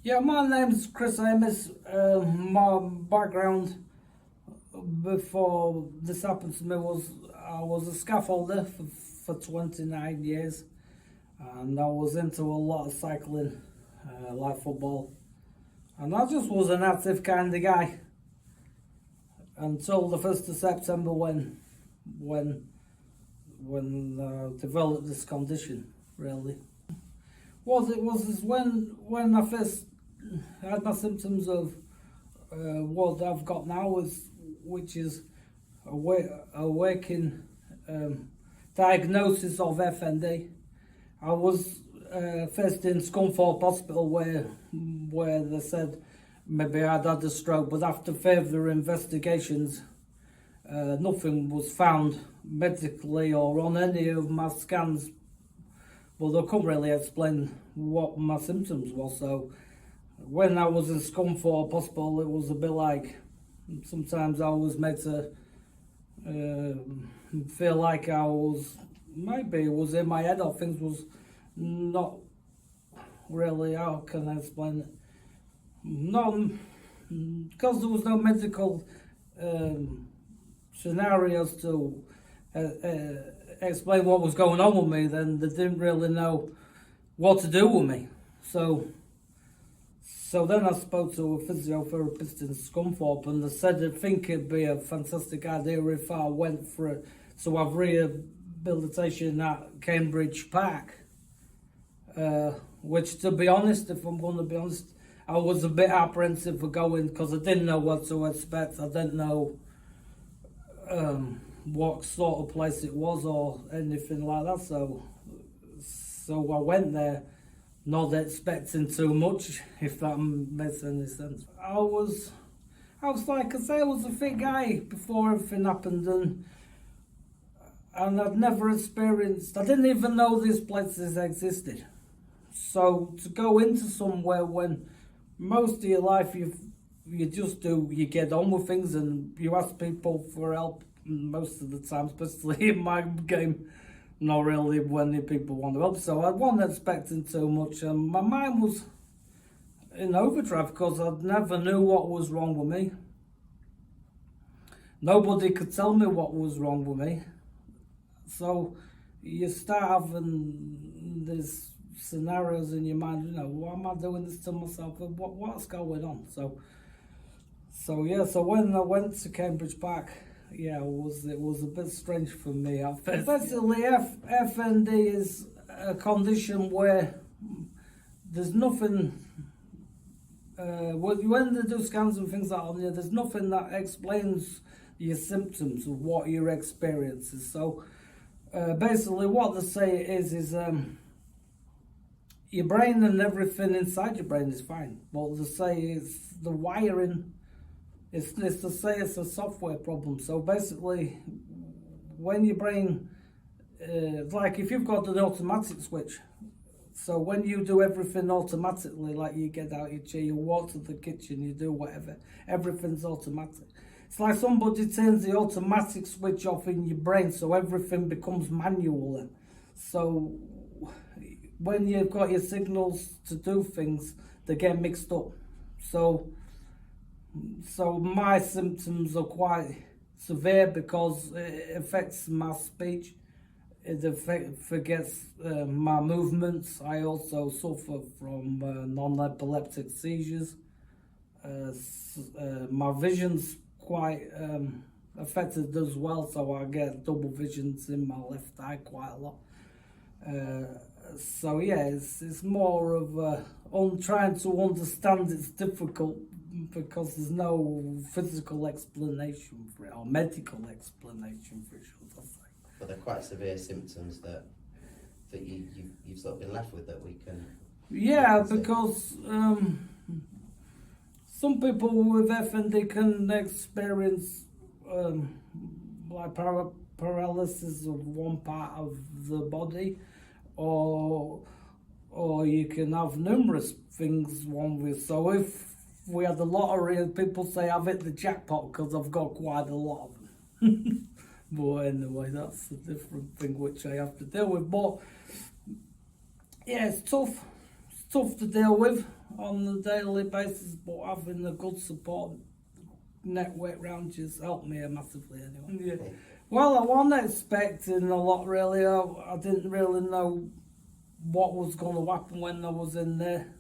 Yeah, my name's Chris Amos. My background before this happened to me was I was a scaffolder for 29 years, and I was into a lot of cycling, like football, and I just was an active kind of guy until the 1st of September when developed this condition. Really, it was is when I first had my symptoms of what I've got now, which is a waking diagnosis of FND. I was first in Scunthorpe Hospital where they said maybe I'd had a stroke, but after further investigations, nothing was found medically or on any of my scans. Well, they couldn't really explain what my symptoms were. So when I was in Scunthorpe Hospital, it was a bit like sometimes I was made to feel like maybe it was in my head, or things was not really, how can I explain it? No, because there was no medical scenarios to explain what was going on with me, then they didn't really know what to do with me. So then I spoke to a physiotherapist in Scunthorpe, and they said they think it'd be a fantastic idea if I went to have rehabilitation at Cambridge Park. Which, to be honest, if I'm going to be honest, I was a bit apprehensive for going because I didn't know what to expect. I didn't know what sort of place it was or anything like that. So I went there not expecting too much, if that makes any sense. I was like I say, I was a fit guy before everything happened, and I'd never experienced. I didn't even know these places existed. So to go into somewhere when most of your life you get on with things and you ask people for help most of the time, especially in my game, not really many people want to help. So I wasn't expecting too much, and my mind was in overdrive because I never knew what was wrong with me. Nobody could tell me what was wrong with me. So you start having these scenarios in your mind, why am I doing this to myself? What's going on? So when I went to Cambridge Park, it was a bit strange for me. Basically, FND is a condition where there's nothing. When they do scans and things like that on you, there's nothing that explains your symptoms of what your experience is. So basically, what they say is your brain and everything inside your brain is fine. What they say is the wiring. It's to say it's a software problem. So basically, when your brain, like if you've got an automatic switch, so when you do everything automatically, like you get out your chair, you walk to the kitchen, you do whatever, everything's automatic. It's like somebody turns the automatic switch off in your brain, so everything becomes manual then. So when you've got your signals to do things, they get mixed up. So my symptoms are quite severe because it affects my speech. It forgets my movements. I also suffer from non-epileptic seizures. My vision's quite affected as well, so I get double visions in my left eye quite a lot. It's more of trying to understand. It's difficult because there's no physical explanation for it or medical explanation for it, should I say. But they're quite severe symptoms that you've sort of been left with that we can. Yeah, because some people with FND can experience like paralysis of one part of the body, or you can have numerous things wrong with. So if we had the lottery, people say I've hit the jackpot because I've got quite a lot of them. But anyway, that's a different thing which I have to deal with. But yeah, it's tough. It's tough to deal with. on a daily basis, but having a good support network around you's helped me massively anyway. Yeah. Well, I wasn't expecting a lot really. I didn't really know what was going to happen when I was in there.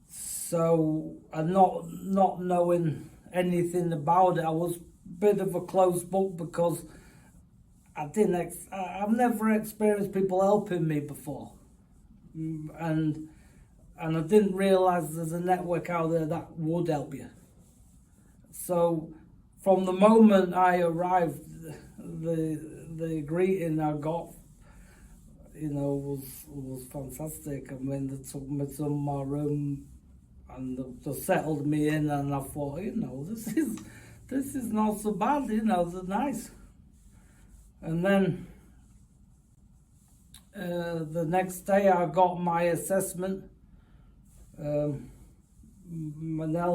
So, and not knowing anything about it, I was a bit of a closed book because I've never experienced people helping me before, and I didn't realise there's a network out there that would help you. So, from the moment I arrived, the greeting I got, was fantastic. I mean, they took me to my room and they settled me in, and I thought, this is not so bad. They're nice. And then the next day I got my assessment. Manel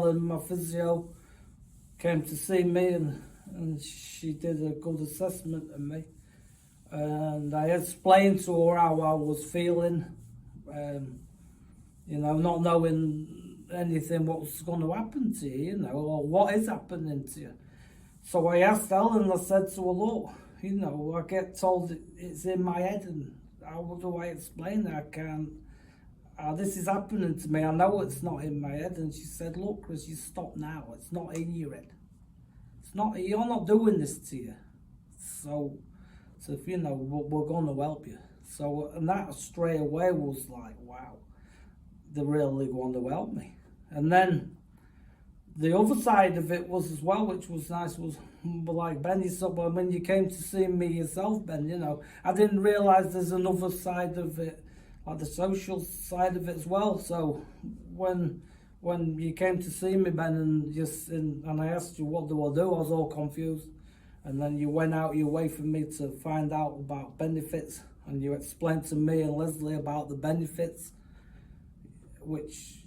and my physio came to see me, and she did a good assessment of me. And I explained to her how I was feeling, not knowing anything what's going to happen to you, or what is happening to you. So I asked Ellen, I said to her, look, I get told it's in my head, and how do I explain that? I can't, this is happening to me, I know it's not in my head. And she said, look, Chris, you stop now, it's not in your head. You're not doing this to you. So if we're going to help you. So, and that straight away was like, wow, they're really going to help me. And then the other side of it was as well, which was nice, was like Benny said, well, when you came to see me yourself, Ben, I didn't realise there's another side of it, like the social side of it as well. So when you came to see me, Ben, and I asked you what do I do, I was all confused. And then you went out your way for me to find out about benefits, and you explained to me and Leslie about the benefits, which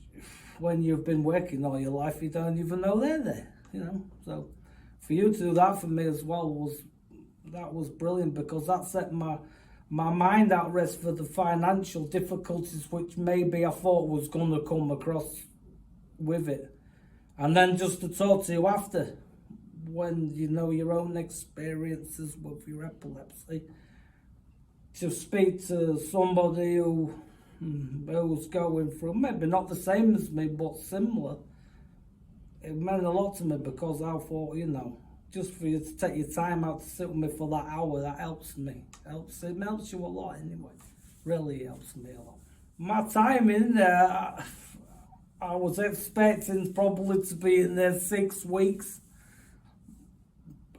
when you've been working all your life, you don't even know they're there, So for you to do that for me as well was brilliant, because that set my mind at rest for the financial difficulties which maybe I thought was going to come across with it. And then just to talk to you after, when you know your own experiences with your epilepsy, to speak to somebody who was going through, maybe not the same as me, but similar, it meant a lot to me, because I thought, just for you to take your time out to sit with me for that hour, that helps me. It helps you a lot anyway. Really helps me a lot. My time in there, I was expecting probably to be in there 6 weeks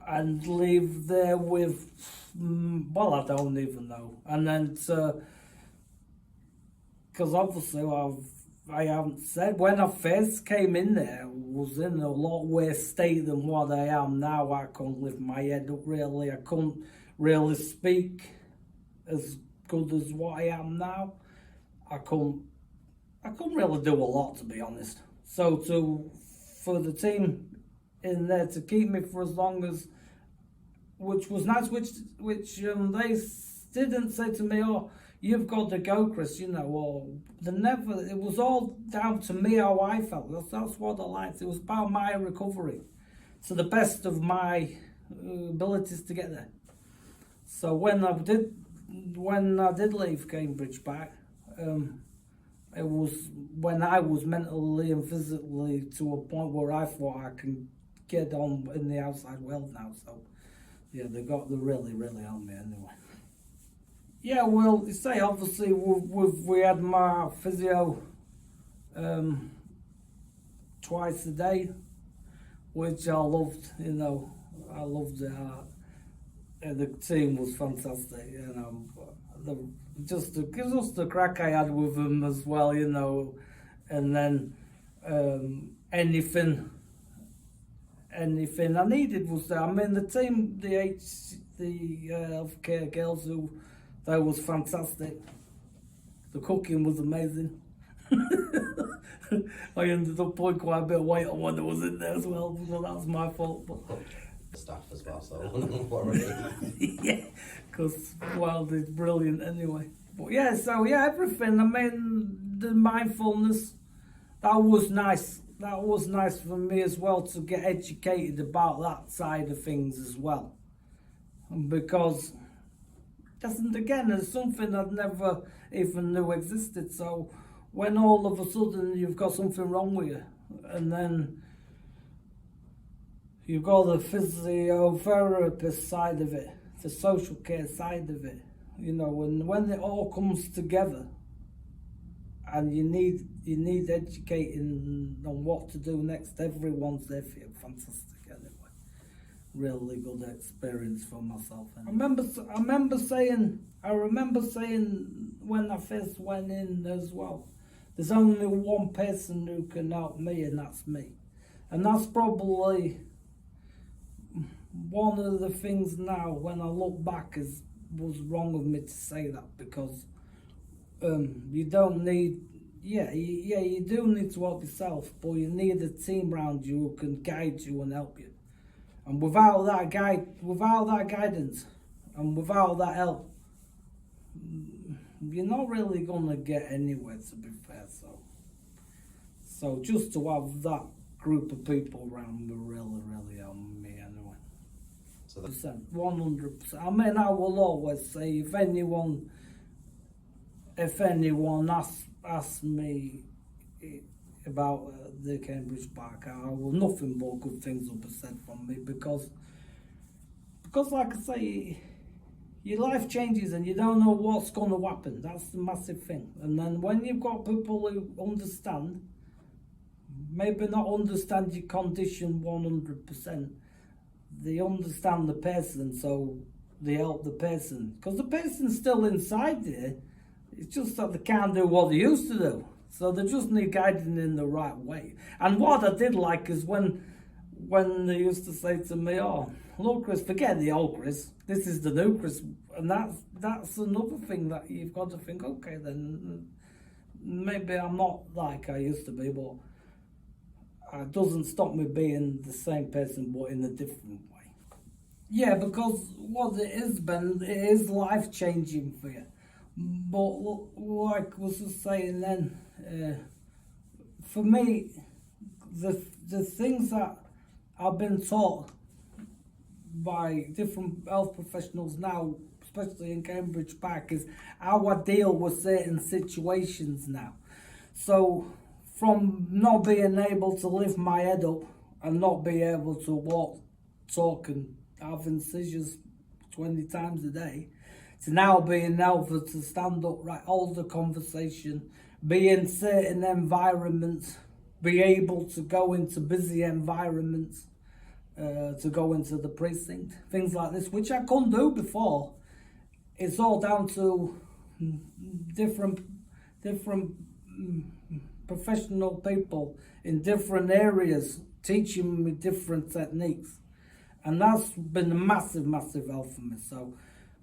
and leave there with, I don't even know. And then because obviously I haven't said, when I first came in there, I was in a lot worse state than what I am now. I couldn't lift my head up really. I couldn't really speak as good as what I am now. I couldn't really do a lot, to be honest. So for the team in there to keep me for as long as, which was nice, which they didn't say to me, oh, you've got to go, Chris, or it was all down to me how I felt. That's what I liked. It was about my recovery to the best of my abilities to get there. So when I did leave Cambridge back, it was when I was mentally and physically to a point where I thought I can get on in the outside world now. So yeah, they really, really helped me anyway. Yeah, well, you say obviously we had my physio twice a day, which I loved. I loved it. The team was fantastic. Just the crack I had with them as well. And then anything I needed was there. I mean, the team, the healthcare girls, they was fantastic. The cooking was amazing. I ended up putting quite a bit of weight on when I was in there as well, so that was my fault. But staff as well, so I wouldn't worry. yeah, because they're brilliant anyway. But yeah, so yeah, everything. I mean, the mindfulness, that was nice. That was nice for me as well to get educated about that side of things as well. Because again, it's something I'd never even knew existed. So when all of a sudden you've got something wrong with you, and then you've got the physiotherapist side of it, the social care side of it, you know, and when it all comes together, and you need educating on what to do next. Everyone's there for you. Fantastic, anyway. Really good experience for myself. Anyway. I remember saying when I first went in as well, there's only one person who can help me, and that's me. And that's probably one of the things now when I look back was wrong of me to say that, because you don't need, you do need to help yourself, but you need a team around you who can guide you and help you. And without that guidance, and without that help, you're not really gonna get anywhere, to be fair. So just to have that group of people around me really helped me anyway. So that's 100%. I mean, I will always say, if anyone asks me about the Cambridge Park, I will nothing but good things will be said from me, because like I say, your life changes and you don't know what's going to happen. That's the massive thing. And then when you've got people who understand, maybe not understand your condition 100%, they understand the person, so they help the person. Because the person's still inside there, it's just that they can't do what they used to do. So they just need guiding in the right way. And what I did like is when they used to say to me, "Oh, look, Chris, forget the old Chris. This is the new Chris." And that's another thing that you've got to think, okay, then maybe I'm not like I used to be, but it doesn't stop me being the same person, but in a different way. Yeah, because what it is, Ben, it is life-changing for you. But like I was just saying then, for me, the things that I've been taught by different health professionals now, especially in Cambridge Park, is how I deal with certain situations now. So from not being able to lift my head up and not be able to walk, talk and having seizures 20 times a day, to now being able to stand up, right, hold the conversation, be in certain environments, be able to go into busy environments, to go into the precinct, things like this, which I couldn't do before. It's all down to different professional people in different areas teaching me different techniques, and that's been a massive help for me. So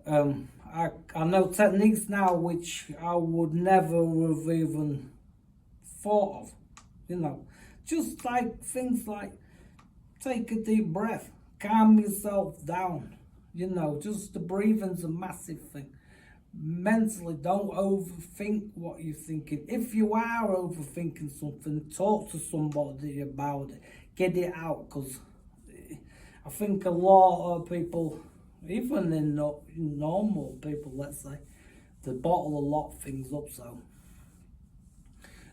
I know techniques now which I would never have even thought of, you know, just like things like take a deep breath, calm yourself down, you know, just the breathing's a massive thing. Mentally, don't overthink what you're thinking. If you are overthinking something, talk to somebody about it, get it out, because I think a lot of people, even in normal people, let's say, they bottle a lot of things up. So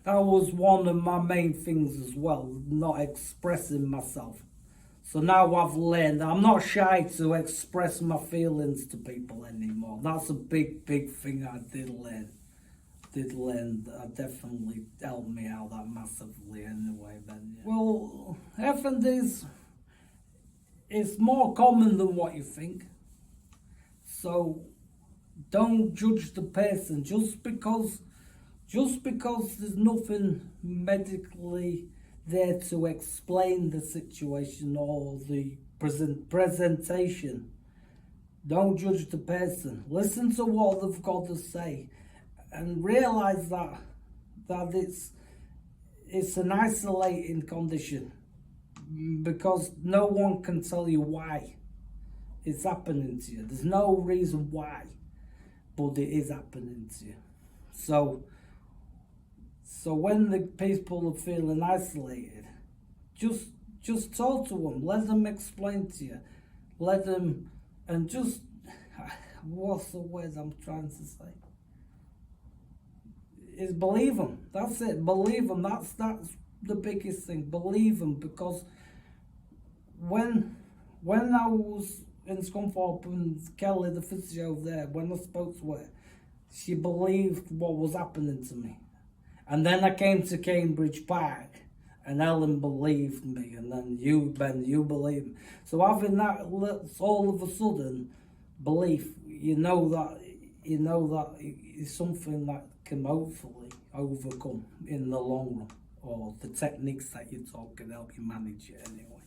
that was one of my main things as well, not expressing myself. So now I've learned I'm not shy to express my feelings to people anymore. That's a big thing I did learn. That definitely helped me out that massively anyway then. Yeah. Well, F&Ds is more common than what you think. So don't judge the person just because there's nothing medically there to explain the situation or the presentation. Don't judge the person. Listen to what they've got to say, and realize that it's an isolating condition, because no one can tell you why it's happening to you. There's no reason why. but it is happening to you. So when the people are feeling isolated, just talk to them, let them explain to you, let them, and just, what's the word I'm trying to say? Is believe them. That's it. Believe them. That's the biggest thing. Believe them, because when I was in Scunthorpe and Kelly, the physio there, when I spoke to her, she believed what was happening to me. And then I came to Cambridge Park, and Ellen believed me, and then you, Ben, you believed me. So having that, all of a sudden, belief, you know that it's something that can hopefully overcome in the long run, or the techniques that you talk can help you manage it anyway.